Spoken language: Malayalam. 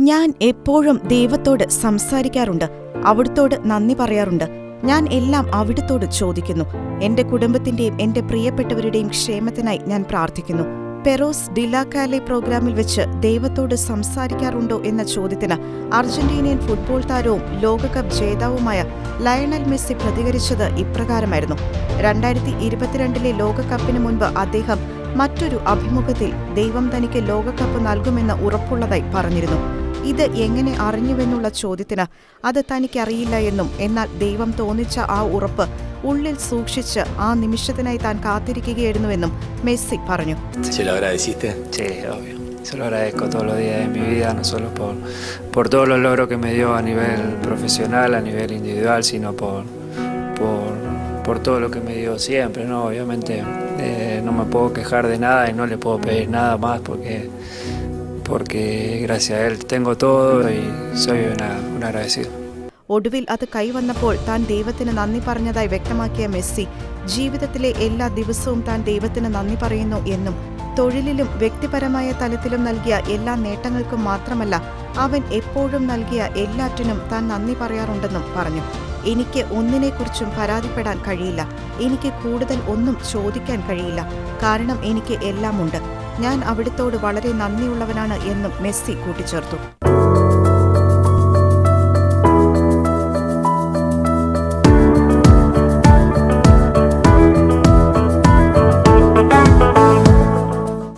ഞാൻ എപ്പോഴും ദൈവത്തോട് സംസാരിക്കാറുണ്ട്, അവിടുത്തോട് നന്ദി പറയാറുണ്ട്. ഞാൻ എല്ലാം അവിടുത്തോട് ചോദിക്കുന്നു. എന്റെ കുടുംബത്തിന്റെയും എന്റെ പ്രിയപ്പെട്ടവരുടെയും ക്ഷേമത്തിനായി ഞാൻ പ്രാർത്ഥിക്കുന്നു. പെറോസ് ഡിലാക്കാലെ പ്രോഗ്രാമിൽ വെച്ച് ദൈവത്തോട് സംസാരിക്കാറുണ്ടോ എന്ന ചോദ്യത്തിന് അർജന്റീനിയൻ ഫുട്ബോൾ താരവും ലോകകപ്പ് ജേതാവുമായ ലയണൽ മെസ്സി പ്രതികരിച്ചത് ഇപ്രകാരമായിരുന്നു. 2022 ലോകകപ്പിന് മുൻപ് അദ്ദേഹം മറ്റൊരു അഭിമുഖത്തിൽ ദൈവം തനിക്ക് ലോകകപ്പ് നൽകുമെന്ന് ഉറപ്പുള്ളതായി പറഞ്ഞിരുന്നു. ഇത് എങ്ങനെ അറിഞ്ഞുവെന്നുള്ള ചോദ്യത്തിന് അത് തനിക്കറിയില്ല എന്നും, എന്നാൽ ദൈവം തോന്നിച്ച ആ ഉറപ്പ് ഉള്ളിൽ സൂക്ഷിച്ച് ആ നിമിഷത്തിനായി താൻ കാത്തിരിക്കുകയായിരുന്നുവെന്നും മെസ്സി പറഞ്ഞു. Se lo agradezco todos los días de mi vida, no solo por todos los logros que me dio a nivel profesional, a nivel individual, sino por todo lo que me dio siempre, ¿no? Obviamente no me puedo quejar de nada y no le puedo pedir nada más porque gracias a él tengo todo y soy un agradecido. ഒടുവിൽ അത് കൈവന്നപ്പോൾ താൻ ദൈവത്തിന് നന്ദി പറഞ്ഞതായി വ്യക്തമാക്കിയ മെസ്സി, ജീവിതത്തിലെ എല്ലാ ദിവസവും താൻ ദൈവത്തിന് നന്ദി പറയുന്നു എന്നും, തൊഴിലിലും വ്യക്തിപരമായ തലത്തിലും നൽകിയ എല്ലാ നേട്ടങ്ങൾക്കും മാത്രമല്ല, അവൻ എപ്പോഴും നൽകിയ എല്ലാറ്റിനും താൻ നന്ദി പറയാറുണ്ടെന്നും പറഞ്ഞു. എനിക്ക് ഒന്നിനെക്കുറിച്ചും പരാതിപ്പെടാൻ കഴിയില്ല, എനിക്ക് കൂടുതൽ ഒന്നും ചോദിക്കാൻ കഴിയില്ല, കാരണം എനിക്ക് എല്ലാമുണ്ട്. ഞാൻ അവിടുത്തോട് വളരെ നന്ദിയുള്ളവനാണ് എന്നും മെസ്സി കൂട്ടിച്ചേർത്തു.